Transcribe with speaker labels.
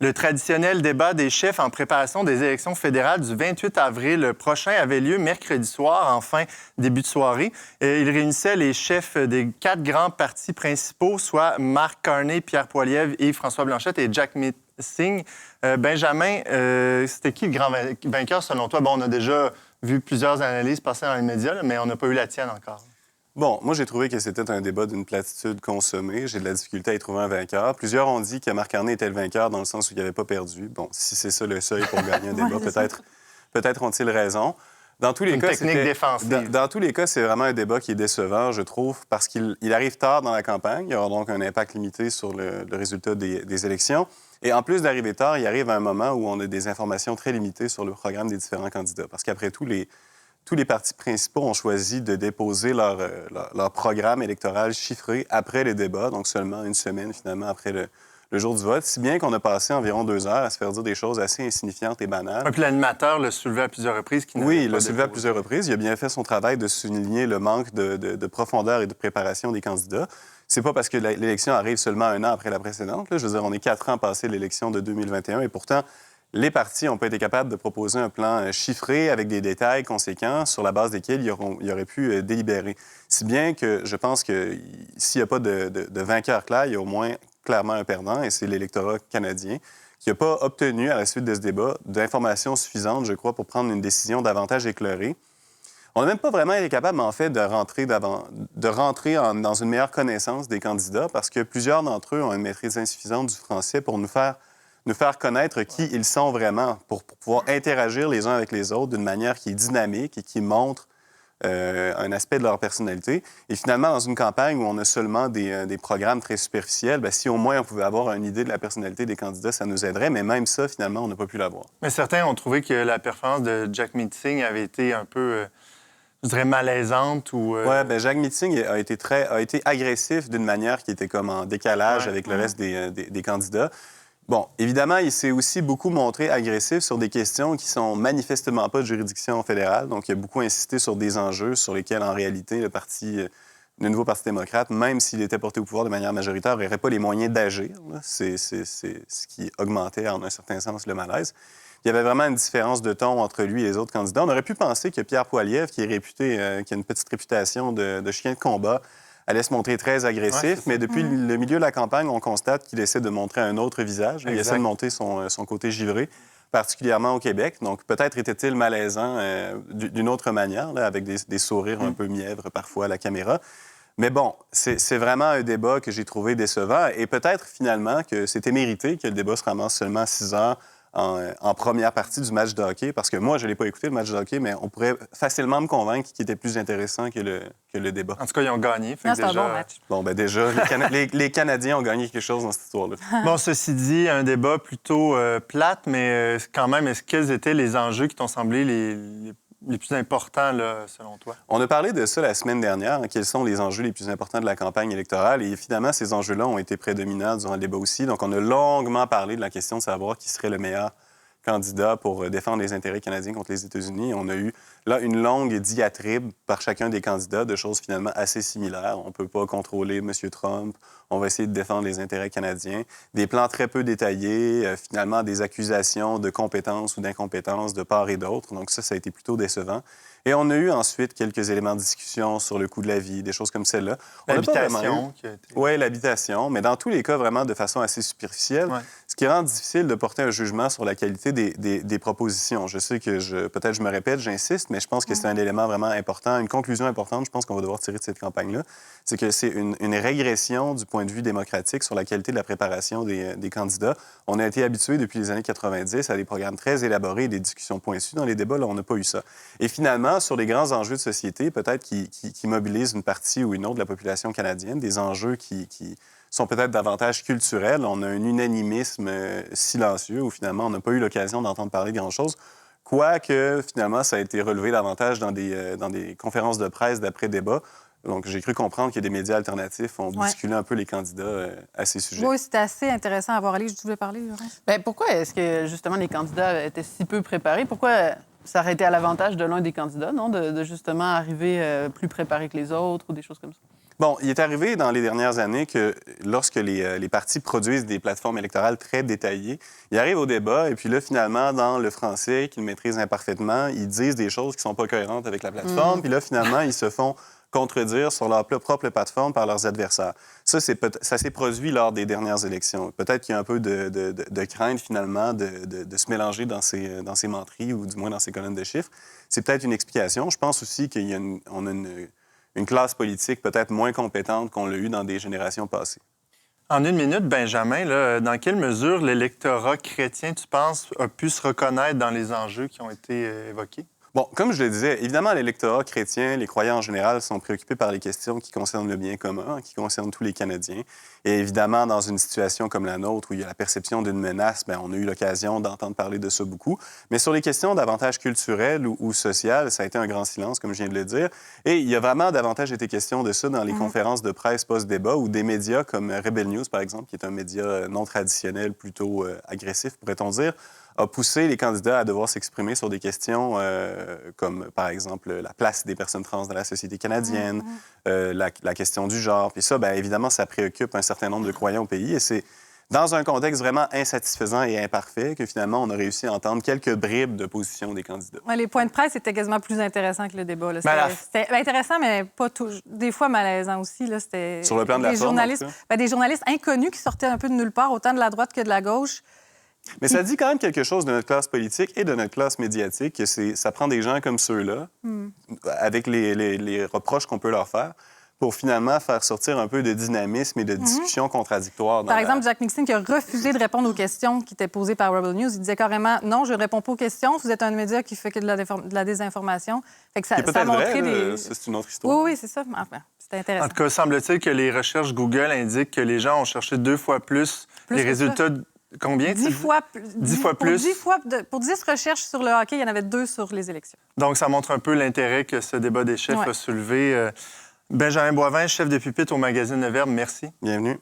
Speaker 1: Le traditionnel débat des chefs en préparation des élections fédérales du 28 avril prochain avait lieu mercredi soir, en fin début de soirée. Il réunissait les chefs des 4 grands partis principaux, soit Marc Carney, Pierre Poilievre, Yves-François Blanchet et Jagmeet Singh. Benjamin, c'était qui le grand vainqueur selon toi? Bon, on a déjà vu plusieurs analyses passer dans les médias, là, mais on n'a pas eu la tienne encore.
Speaker 2: Bon, moi, j'ai trouvé que c'était un débat d'une platitude consommée. J'ai de la difficulté à y trouver un vainqueur. Plusieurs ont dit que Marc Carney était le vainqueur dans le sens où il n'avait pas perdu. Bon, si c'est ça le seuil pour gagner un débat, peut-être ont-ils raison. Dans tous les cas,
Speaker 1: technique défensive.
Speaker 2: Dans tous les cas, c'est vraiment un débat qui est décevant, je trouve, parce qu'il arrive tard dans la campagne. Il y aura donc un impact limité sur le résultat des élections. Et en plus d'arriver tard, il arrive à un moment où on a des informations très limitées sur le programme des différents candidats. Parce qu'après tout, tous les partis principaux ont choisi de déposer leur programme électoral chiffré après les débats, donc seulement une semaine, finalement, après le jour du vote, si bien qu'on a passé environ 2 heures à se faire dire des choses assez insignifiantes et banales.
Speaker 1: Et puis l'animateur l'a soulevé à plusieurs reprises.
Speaker 2: Oui, il l'a soulevé à plusieurs reprises. Il a bien fait son travail de souligner le manque de profondeur et de préparation des candidats. C'est pas parce que l'élection arrive seulement 1 an après la précédente. Là. Je veux dire, on est 4 ans passé l'élection de 2021 et pourtant, les partis n'ont pas été capables de proposer un plan chiffré avec des détails conséquents sur la base desquels ils auraient pu délibérer. Si bien que je pense que s'il n'y a pas de vainqueur clair, il y a au moins clairement un perdant, et c'est l'électorat canadien qui n'a pas obtenu, à la suite de ce débat, d'informations suffisantes, je crois, pour prendre une décision davantage éclairée. On n'a même pas vraiment été capable, en fait, de rentrer dans une meilleure connaissance des candidats parce que plusieurs d'entre eux ont une maîtrise insuffisante du français pour nous faire connaître qui ils sont vraiment, pour pouvoir interagir les uns avec les autres d'une manière qui est dynamique et qui montre un aspect de leur personnalité. Et finalement, dans une campagne où on a seulement des programmes très superficiels, bien, si au moins on pouvait avoir une idée de la personnalité des candidats, ça nous aiderait. Mais même ça, finalement, on n'a pas pu l'avoir.
Speaker 1: Mais certains ont trouvé que la performance de Jagmeet Singh avait été un peu, je dirais, malaisante ou...
Speaker 2: Oui, bien, Jagmeet Singh a été agressif d'une manière qui était comme en décalage avec le reste des candidats. Bon, évidemment, il s'est aussi beaucoup montré agressif sur des questions qui sont manifestement pas de juridiction fédérale. Donc, il a beaucoup insisté sur des enjeux sur lesquels, en réalité, le nouveau Parti démocrate, même s'il était porté au pouvoir de manière majoritaire, n'aurait pas les moyens d'agir. C'est ce qui augmentait, en un certain sens, le malaise. Il y avait vraiment une différence de ton entre lui et les autres candidats. On aurait pu penser que Pierre Poilievre, qui est réputé, qui a une petite réputation de chien de combat, allait se montrer très agressif, mais depuis le milieu de la campagne, on constate qu'il essaie de montrer un autre visage. Il essaie de montrer son côté givré, particulièrement au Québec. Donc, peut-être était-il malaisant d'une autre manière, là, avec des sourires un peu mièvres parfois à la caméra. Mais bon, c'est vraiment un débat que j'ai trouvé décevant. Et peut-être, finalement, que c'était mérité que le débat se ramasse seulement 6 heures en première partie du match de hockey, parce que moi, je ne l'ai pas écouté, le match de hockey, mais on pourrait facilement me convaincre qu'il était plus intéressant que le débat.
Speaker 1: En tout cas, ils ont gagné.
Speaker 3: Non, c'est un bon match.
Speaker 2: Bon, bien déjà, les Canadiens ont gagné quelque chose dans cette histoire-là.
Speaker 1: Bon, ceci dit, un débat plutôt plate, mais quand même, quels étaient les enjeux qui t'ont semblé les plus importants, là, selon toi?
Speaker 2: On a parlé de ça la semaine dernière, quels sont les enjeux les plus importants de la campagne électorale. Et finalement, ces enjeux-là ont été prédominants durant le débat aussi. Donc, on a longuement parlé de la question de savoir qui serait le meilleur candidat pour défendre les intérêts canadiens contre les États-Unis. On a eu là une longue diatribe par chacun des candidats de choses finalement assez similaires. On ne peut pas contrôler M. Trump. On va essayer de défendre les intérêts canadiens. Des plans très peu détaillés, finalement des accusations de compétence ou d'incompétence de part et d'autre. Donc ça a été plutôt décevant. Et on a eu ensuite quelques éléments de discussion sur le coût de la vie, des choses comme celle-là.
Speaker 1: L'habitation qui a été...
Speaker 2: Oui, l'habitation, mais dans tous les cas, vraiment de façon assez superficielle, ce qui rend difficile de porter un jugement sur la qualité des propositions. Je sais que peut-être je me répète, j'insiste, mais je pense que c'est un élément vraiment important, une conclusion importante, je pense qu'on va devoir tirer de cette campagne-là, c'est que c'est une régression du point de vue démocratique sur la qualité de la préparation des candidats. On a été habitués depuis les années 90 à des programmes très élaborés et des discussions pointues. Dans les débats, là, on n'a pas eu ça. Et finalement, sur les grands enjeux de société, peut-être qui mobilisent une partie ou une autre de la population canadienne, des enjeux qui sont peut-être davantage culturels. On a un unanimisme silencieux où finalement, on n'a pas eu l'occasion d'entendre parler de grand-chose. Quoique, finalement, ça a été relevé davantage dans des conférences de presse d'après-débat. Donc, j'ai cru comprendre que des médias alternatifs ont bousculé un peu les candidats à ces sujets.
Speaker 3: Oui, c'était assez intéressant à voir aller. Je voulais parler, Laurence.
Speaker 4: Bien, pourquoi est-ce que, justement, les candidats étaient si peu préparés? Pourquoi ça aurait été à l'avantage de l'un des candidats, non? De justement arriver plus préparé que les autres ou des choses comme ça?
Speaker 2: Bon, il est arrivé dans les dernières années que lorsque les partis produisent des plateformes électorales très détaillées, ils arrivent au débat et puis là, finalement, dans le français qu'ils maîtrisent imparfaitement, ils disent des choses qui sont pas cohérentes avec la plateforme. Puis là, finalement, ils se font contredire sur leur propre plateforme par leurs adversaires. Ça s'est produit lors des dernières élections. Peut-être qu'il y a un peu de crainte, finalement, de se mélanger dans ces menteries ou du moins dans ces colonnes de chiffres. C'est peut-être une explication. Je pense aussi qu'on a une classe politique peut-être moins compétente qu'on l'a eu dans des générations passées.
Speaker 1: En une minute, Benjamin, là, dans quelle mesure l'électorat chrétien, tu penses, a pu se reconnaître dans les enjeux qui ont été évoqués?
Speaker 2: Bon, comme je le disais, évidemment, l'électorat chrétien, les croyants en général, sont préoccupés par les questions qui concernent le bien commun, qui concernent tous les Canadiens. Et évidemment, dans une situation comme la nôtre, où il y a la perception d'une menace, bien, on a eu l'occasion d'entendre parler de ça beaucoup. Mais sur les questions davantage culturelles ou sociales, ça a été un grand silence, comme je viens de le dire. Et il y a vraiment davantage été question de ça dans les conférences de presse post-débat, où des médias comme Rebel News, par exemple, qui est un média non traditionnel, plutôt agressif, pourrait-on dire, a poussé les candidats à devoir s'exprimer sur des questions comme, par exemple, la place des personnes trans dans la société canadienne, la question du genre. Puis ça, bien évidemment, ça préoccupe un certain nombre de croyants au pays. Et c'est dans un contexte vraiment insatisfaisant et imparfait que, finalement, on a réussi à entendre quelques bribes de position des candidats.
Speaker 3: Ouais, les points de presse étaient quasiment plus intéressants que le débat. Là. C'était intéressant, mais pas tout. Des fois malaisant aussi. Là. C'était
Speaker 2: Sur le plan de la forme,
Speaker 3: journalistes, des journalistes inconnus qui sortaient un peu de nulle part, autant de la droite que de la gauche.
Speaker 2: Mais ça dit quand même quelque chose de notre classe politique et de notre classe médiatique, que ça prend des gens comme ceux-là, avec les reproches qu'on peut leur faire, pour finalement faire sortir un peu de dynamisme et de discussion contradictoire.
Speaker 3: Par exemple, Jack Nixon qui a refusé de répondre aux questions qui étaient posées par Rebel News. Il disait carrément « Non, je ne réponds pas aux questions. Vous êtes un média qui fait que de la désinformation. » Fait que ça
Speaker 2: a montré
Speaker 3: des...
Speaker 2: C'est une autre histoire.
Speaker 3: Oui, c'est ça. Enfin, c'était intéressant.
Speaker 1: En tout cas, semble-t-il que les recherches Google indiquent que les gens ont cherché 2 fois plus les résultats... Combien?
Speaker 3: 10 fois,
Speaker 1: 10 fois plus.
Speaker 3: Pour 10 recherches sur le hockey, il y en avait 2 sur les élections.
Speaker 1: Donc, ça montre un peu l'intérêt que ce débat des chefs a soulevé. Benjamin Boivin, chef de pupitre au magazine Le Verbe, merci.
Speaker 2: Bienvenue.